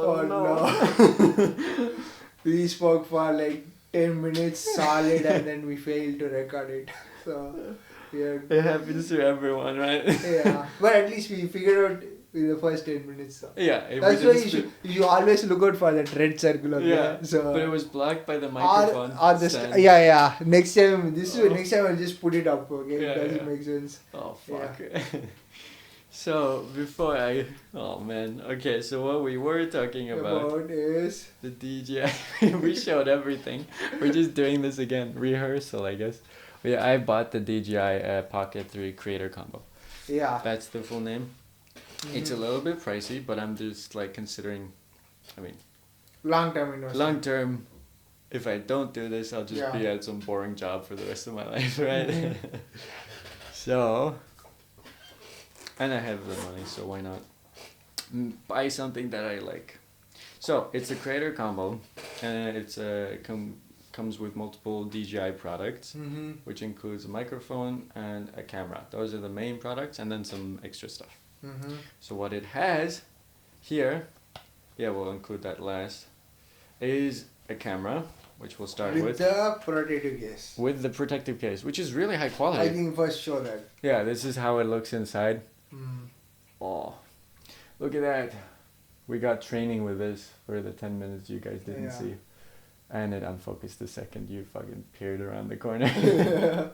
Oh no. We spoke for like 10 minutes solid and then we failed to record it. So, yeah. It happens to everyone, right? Yeah. But at least we figured out in the first 10 minutes. So. Yeah. That's why you always look out for that red circle. Okay? Yeah. So, but it was blocked by the microphone. Yeah. Next time, next time I'll just put it up. Okay. Yeah, it doesn't make sense. Oh fuck. Yeah. So before oh man, okay. So what we were talking about is the DJI. We showed everything. We're just doing this again, rehearsal, I guess. Yeah, I bought the DJI Pocket 3 Creator Combo. Yeah. That's the full name. Mm-hmm. It's a little bit pricey, but I'm just like considering. I mean, long term investment. Long term. If I don't do this, I'll just be at some boring job for the rest of my life, right? Mm-hmm. So. And I have the money, so why not buy something that I like? So it's a creator combo, and it's comes with multiple DJI products, which includes a microphone and a camera. Those are the main products, and then some extra stuff. So what it has here, we'll include that last, is a camera, which we'll start with. With the protective case. With the protective case, which is really high quality. I think first show that. Yeah, this is how it looks inside. Oh, look at that. We got training with this for the 10 minutes you guys didn't see. And it unfocused the second you fucking peered around the corner.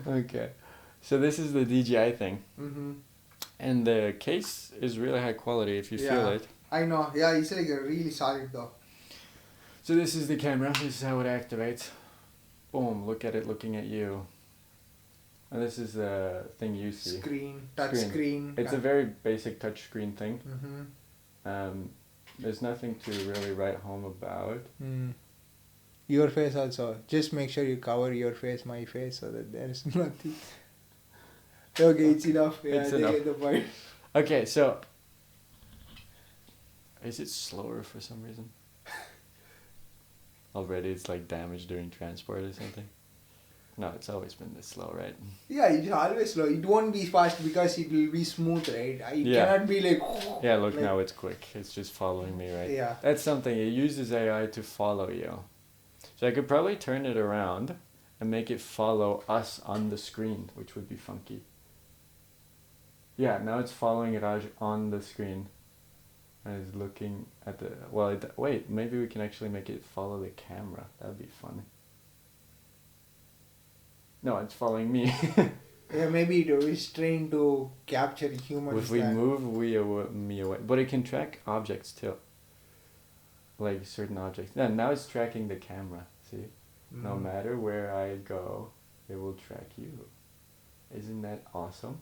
Okay. So this is the DJI thing. And the case is really high quality if you feel it. I know. Yeah, it's like a really solid though. So this is the camera. This is how it activates. Boom. Look at it looking at you. And this is the thing you see. Touch screen. It's a very basic touch screen thing. There's nothing to really write home about. Your face also. Just make sure you cover your face, my face, so that there is nothing. Okay, it's enough. Yeah, it's they get the point. Okay, so is it slower for some reason? Already it's like damaged during transport or something? No, it's always been this slow, right? Yeah, it's always slow. It won't be fast because it will be smooth, right? It cannot be like... Yeah, look, now it's quick. It's just following me, right? Yeah. That's something. It uses AI to follow you. So I could probably turn it around and make it follow us on the screen, which would be funky. Yeah, now it's following it on the screen. And it's looking at the... Well, wait, maybe we can actually make it follow the camera. That would be fun. No, it's following me. Yeah, maybe it is trained to capture humans. If we move me away. But it can track objects too. Like certain objects. Yeah, now it's tracking the camera. See? No matter where I go, it will track you. Isn't that awesome?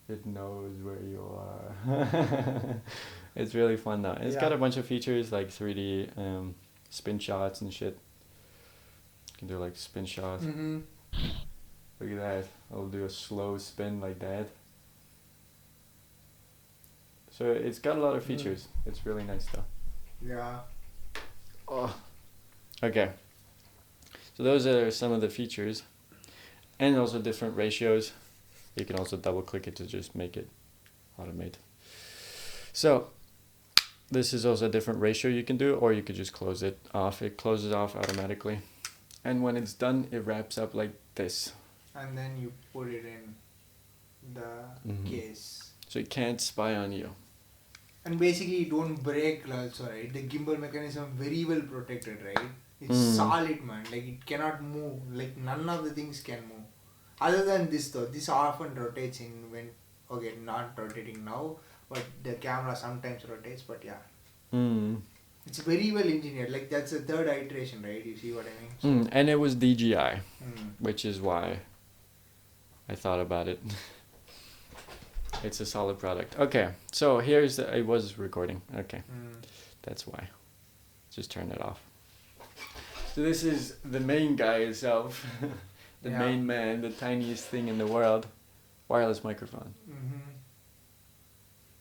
It knows where you are. It's really fun though. It's got a bunch of features like 3D spin shots and shit. You can do like spin shots. Look at that. I'll do a slow spin like that. So it's got a lot of features. It's really nice though. Yeah. Oh. Okay. So those are some of the features. And also different ratios. You can also double click it to just make it automate. So this is also a different ratio you can do, or you could just close it off. It closes off automatically. And when it's done, it wraps up like this. And then you put it in the case. So it can't spy on you. And basically it won't break also, right? The gimbal mechanism very well protected, right? It's solid, man. Like it cannot move. Like none of the things can move. Other than this though, this often rotates in when, okay, not rotating now, but the camera sometimes rotates, but yeah. It's very well engineered. Like that's the third iteration, right? You see what I mean? And it was DJI, which is why I thought about it. It's a solid product. Okay, so here's it was recording. Okay, that's why. Just turn it off. So this is the main guy itself, the main man, the tiniest thing in the world, wireless microphone.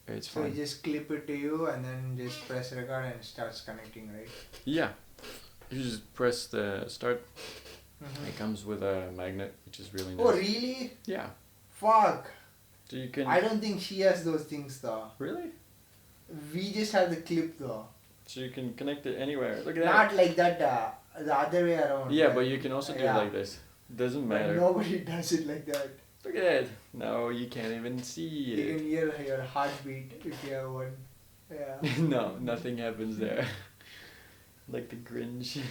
It's fun. So you just clip it to you and then just press record and it starts connecting, right? Yeah. You just press the start. It comes with a magnet, which is really nice. Oh, really? Yeah. Fuck. So you can... I don't think she has those things though. Really? We just have the clip though. So you can connect it anywhere. Look at that. Not like that. The other way around. Yeah, like, but you can also do it like this. Doesn't But matter. nobody does it like that. Look at it. No, you can't even see You it. can hear your heartbeat if you have one. Yeah. No, nothing happens there. Like the Grinch.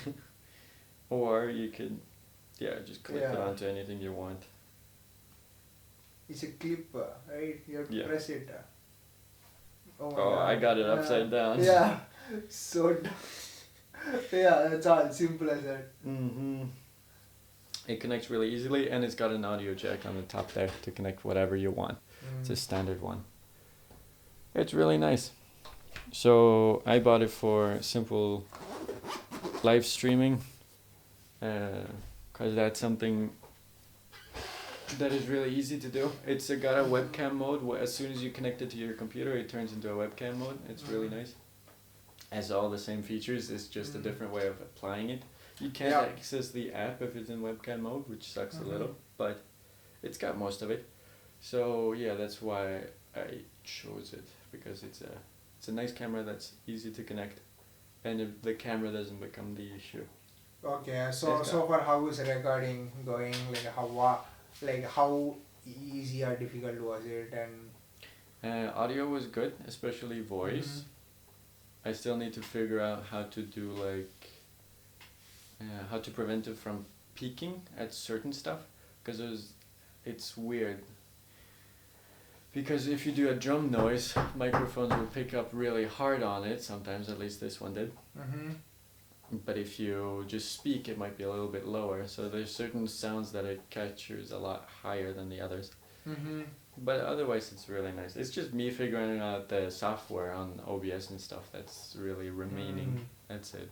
Or you can, just click it onto anything you want. It's a clip, right? You have to press it. Oh, my Oh, God. I got it upside down. Yeah. So yeah, that's all. Simple as that. It connects really easily, and it's got an audio jack on the top there to connect whatever you want. It's a standard one. It's really nice. So I bought it for simple live streaming, because that's something that is really easy to do. It's got a webcam mode. As soon as you connect it to your computer, it turns into a webcam mode. It's really nice. Has all the same features. It's just a different way of applying it. You can't access the app if it's in webcam mode, which sucks a little, but it's got most of it. So yeah, that's why I chose it, because it's a nice camera that's easy to connect, and if the camera doesn't become the issue. Okay, so far how is recording going? Like how easy or difficult was it? And audio was good, especially voice. I still need to figure out how to do how to prevent it from peaking at certain stuff, because it's weird. Because if you do a drum noise, microphones will pick up really hard on it. Sometimes, at least this one did. But if you just speak, it might be a little bit lower. So there's certain sounds that it captures a lot higher than the others. But otherwise, it's really nice. It's just me figuring out the software on OBS and stuff that's really remaining. That's it.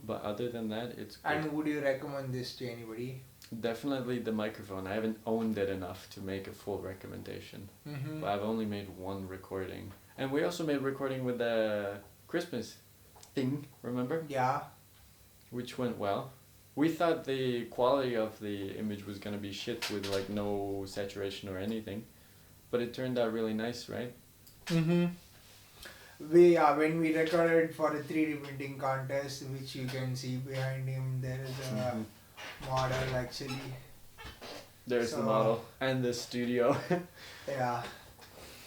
But other than that, it's good. And would you recommend this to anybody? Definitely the microphone. I haven't owned it enough to make a full recommendation. But I've only made one recording. And we also made recording with the Christmas thing, remember? Yeah. Which went well. We thought the quality of the image was going to be shit with no saturation or anything. But it turned out really nice, right? When we recorded for a 3D printing contest, which you can see behind him, there is a model actually. There's the model and the studio. Yeah.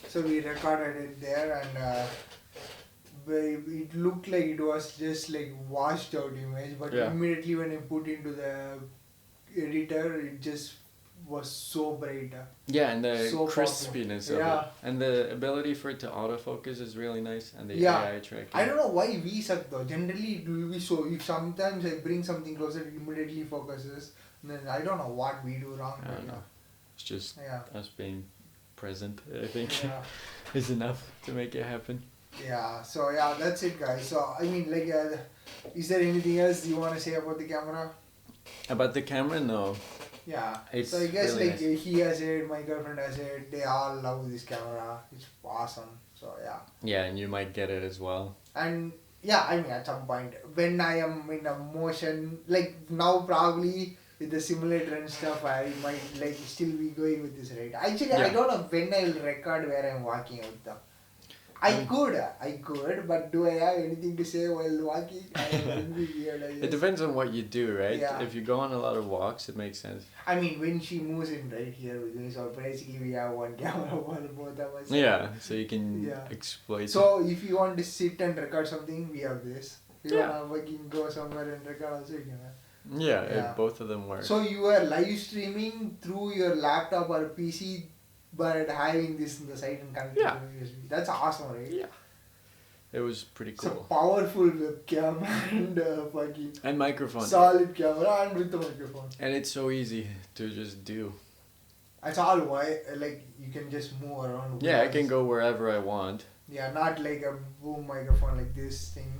So we recorded it there, and it looked like it was just washed out image, but immediately when I put into the editor, it just was so bright. Yeah, and the crispiness of it. And the ability for it to autofocus is really nice, and the AI tracking. I don't know why we suck though. Generally it will be so. If sometimes I bring something closer, it immediately focuses. Then I don't know what we do wrong. I don't know. It's just us being present, I think, is enough to make it happen. Yeah, so that's it guys. So I mean is there anything else you want to say about the camera? About the camera, no. Yeah, it's so I guess really nice. He has it, my girlfriend has it, they all love this camera. It's awesome. So yeah, and you might get it as well. And I mean at some point when I am in a motion, now probably with the simulator and stuff, I might still be going with this, right? Actually I don't know when I will record where I'm walking out though. I could, but do I have anything to say while walking? It depends on what you do, right? Yeah. If you go on a lot of walks, it makes sense. I mean, when she moves in right here with me, so basically we have one camera, both of us. Yeah, so you can exploit. So if you want to sit and record something, we have this. If you want to go somewhere and record also, you can. Yeah, both of them work. So you are live streaming through your laptop or PC, but having this in the side and connecting to USB. That's awesome, right? Yeah. It was pretty cool. It's a powerful webcam and fucking... And microphone. Solid camera and with the microphone. And it's so easy to just do. That's all why, you can just move around. Yeah, I can go wherever I want. Yeah, not like a boom microphone like this thing.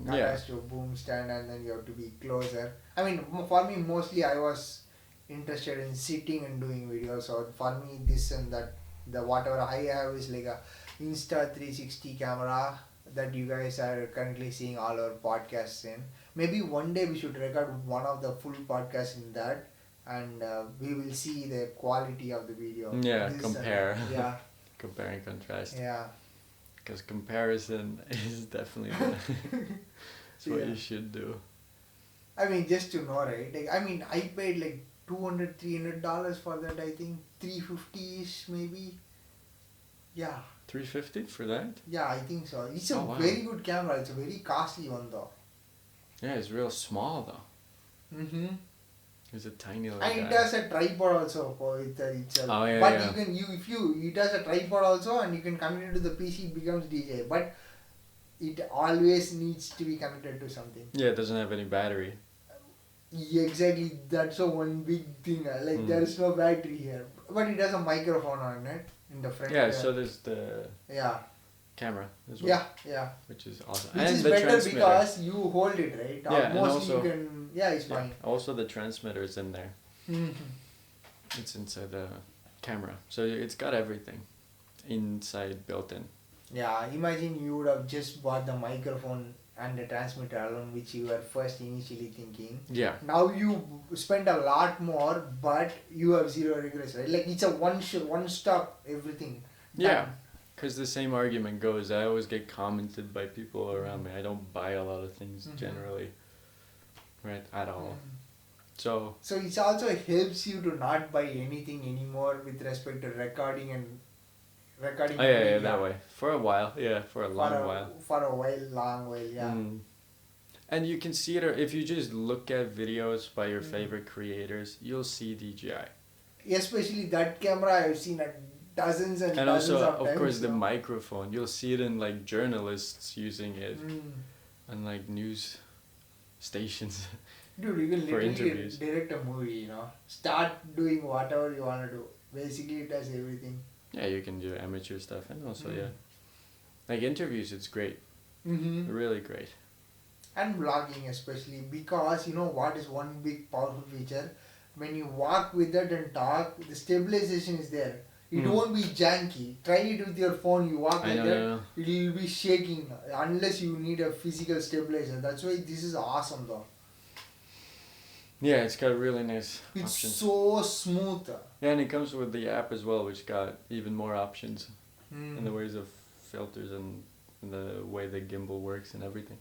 Attached to a boom stand and then you have to be closer. I mean, for me, mostly I was interested in sitting and doing videos. So for me, this and that, the whatever I have is like a Insta360 camera that you guys are currently seeing all our podcasts in. Maybe one day we should record one of the full podcasts in that, and we will see the quality of the video. Yeah, compare. Compare and contrast. Yeah. Because comparison is definitely what you should do. I mean, just to know, right? Like, I mean, I paid like $200-$300 for that. I think $350-ish maybe. Yeah. $350 for that? Yeah, I think so. It's a wow. very good camera. It's a very costly one though. Yeah, it's real small though. Mm-hmm. It's a tiny little And guy. it has a tripod also for itself. Oh, yeah, but yeah. it has a tripod also, and you can connect it to the PC. It becomes DJI, but it always needs to be connected to something. Yeah, it doesn't have any battery. Yeah, exactly. That's a one big thing. Like there is no battery here, but it has a microphone on it in the front. Yeah, so there's the camera as well. Yeah. Which is awesome. Which and is the better transmitter. because you hold it, right? Yeah, and mostly also, you can. Yeah, it's fine. Also, the transmitter is in there. Mm-hmm. It's inside the camera, so it's got everything inside built in. Yeah, imagine you would have just bought the microphone and the transmitter alone, which you were first initially thinking. Yeah. Now you spend a lot more, but you have zero regrets, right? Like it's a one stop everything. Yeah, because the same argument goes. I always get commented by people around me. I don't buy a lot of things generally, right? At all. So it also helps you to not buy anything anymore with respect to recording and recording. Oh yeah, that way. For a while, for a long while. For a long while, yeah. And you can see it if you just look at videos by your favorite creators, you'll see DJI. Especially that camera, I've seen dozens and dozens also, of times. Of course, the microphone. You'll see it in like journalists using it, and like news stations. Dude, you can for literally interviews. direct a movie, you know. Start doing whatever you want to do. Basically, it does everything. Yeah, you can do amateur stuff, and also like interviews. It's great, really great. And vlogging especially, because you know what is one big powerful feature. When you walk with it and talk, the stabilization is there. It won't be janky. Try it with your phone. You walk like that, it will be shaking unless you need a physical stabilizer. That's why this is awesome though. Yeah, it's got really nice It's options. so smooth. Yeah, and it comes with the app as well, which got even more options in the ways of filters and the way the gimbal works and everything.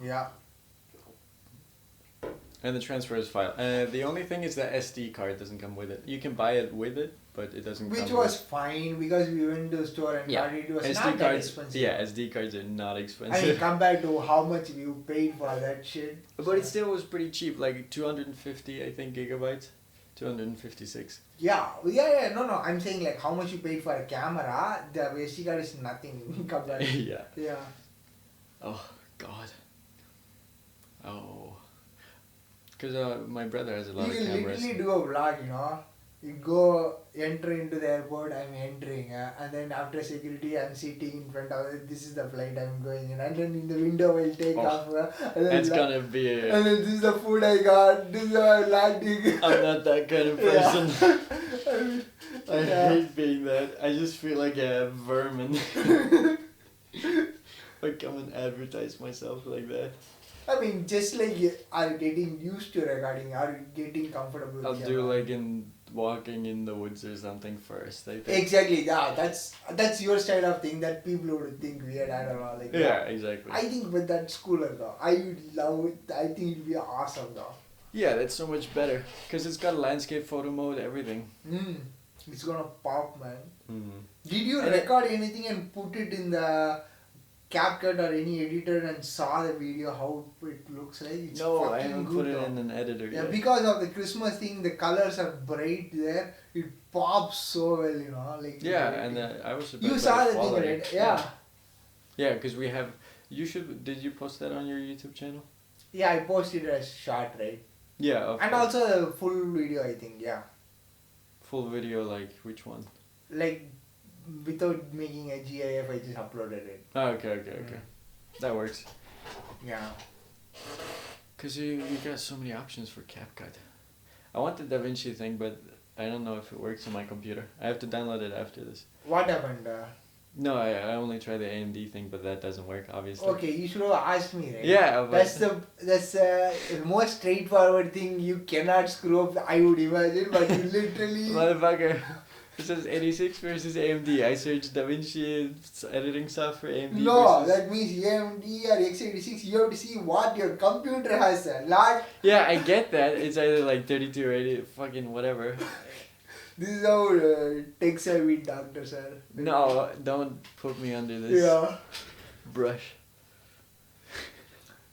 Yeah. And the transfer is file. The only thing is the SD card doesn't come with it. You can buy it with it, but it doesn't come with it. Which was fine because we went to the store and got it. It was not that expensive. Yeah, SD cards are not I expensive. mean, compared to how much you paid for that shit. But it still was pretty cheap, like 250, I think, gigabytes. 256. Yeah. No. I'm saying like how much you paid for a camera, the SD card is nothing compared. Yeah. Yeah. Oh, God. Oh. Because my brother has a lot of cameras. You can literally do a vlog, you know. You go enter into the airport, I'm entering, and then after security, I'm sitting in front of it. This is the flight I'm going in, and then in the window will take off. And then it's gonna be. And then this is the food I got. This is my landing. I'm not that kind of person. I hate being that. I just feel like a vermin. I come and advertise myself like that. I mean, just like you are getting used to recording, are getting comfortable with I'll camera. do like in walking in the woods or something first, I think. Exactly, yeah, that's your style of thing that people would think weird, I don't know. Like, yeah, exactly. I think with that cooler though. I would love it. I think it'd be awesome though. Yeah, that's so much better. Because it's got landscape photo mode, everything. It's gonna pop, man. Did you And record anything and put it in the CapCut or any editor and saw the video how it looks like? It's no, I fucking haven't good put it though. in an editor Yeah, yet. because of the Christmas thing, the colors are bright there. It pops so well, you know. Like Yeah, and I was surprised you by saw the thing, quality. right? Yeah. Yeah, because we have. Did you post that on your YouTube channel? Yeah, I posted a short, right? Yeah. And also a full video, I think. Yeah. Full video, like which one? Like without making a GIF, I just uploaded it. Oh, okay. That works. Yeah. Because you got so many options for CapCut. I want the DaVinci thing, but I don't know if it works on my computer. I have to download it after this. What happened? No, I only tried the AMD thing, but that doesn't work, obviously. Okay, you should have asked me, right? Yeah, but that's the most straightforward thing. You cannot screw up. I would imagine, but you literally. Motherfucker. It says 86 versus AMD. I searched DaVinci editing software AMD No, versus... that means AMD or x86. You have to see what your computer has, sir. Not. Yeah, I get that. It's either like 32 or 80, fucking whatever. This is how tech savvy doctors are. No, don't put me under this brush.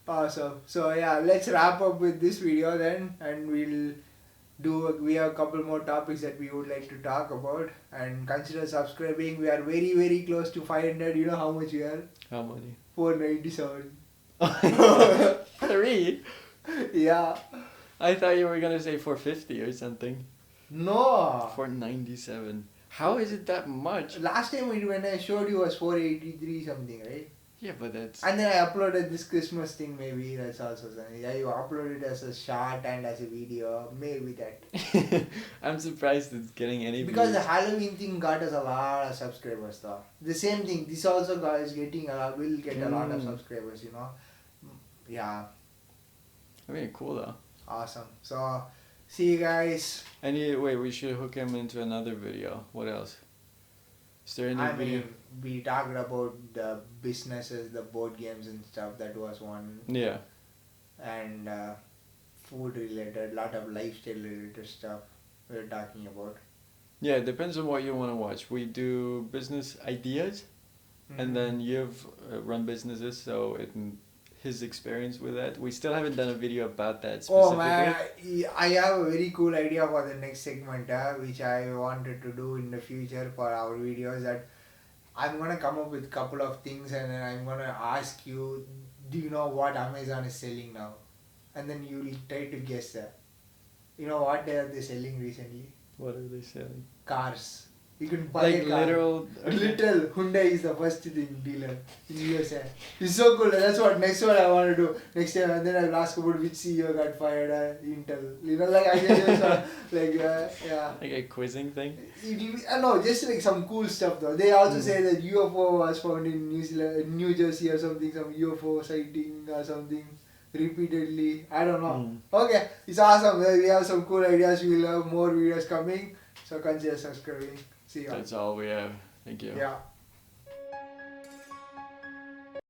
Awesome. So yeah, let's wrap up with this video then, and we have a couple more topics that we would like to talk about, and consider subscribing. We are very, very close to 500. You know how much we are? How many? 497. 3? Yeah. I thought you were gonna say 450 or something. No. 497. How is it that much? Last time when I showed you was 483 something, right? Yeah, but that's... And then I uploaded this Christmas thing, maybe that's also something. Yeah, you uploaded as a short and as a video, maybe that. I'm surprised it's getting any Because views. the Halloween thing got us a lot of subscribers though. The same thing, this also is getting will get a lot of subscribers, you know. Yeah. I mean, cool though. Awesome. So, see you guys. Anyway, we should hook him into another video. What else? Is there any video? We talked about the businesses, the board games and stuff. That was one. Yeah. And food related, lot of lifestyle related stuff we were talking about. Yeah, it depends on what you want to watch. We do business ideas, and then you've run businesses, so his experience with that. We still haven't done a video about that specifically. Oh man, I have a very cool idea for the next segment, which I wanted to do in the future for our videos. That I'm gonna come up with a couple of things, and then I'm gonna ask you, do you know what Amazon is selling now? And then you will try to guess that. You know what are they selling recently? What are they selling? Cars. You can buy Like a car. literal... Literal. Hyundai is the first thing dealer in USA. It's so cool. That's what next one I want to do. Next time, and then I'll ask about which CEO got fired at Intel. You know, like I just like yeah. Like a quizzing thing? No, just like some cool stuff though. They also say that UFO was found in New Zealand, New Jersey or something. Some UFO sighting or something repeatedly. I don't know. Okay, it's awesome. We have some cool ideas. We will have more videos coming. So consider subscribing. See you. That's all we have. Thank you. Yeah.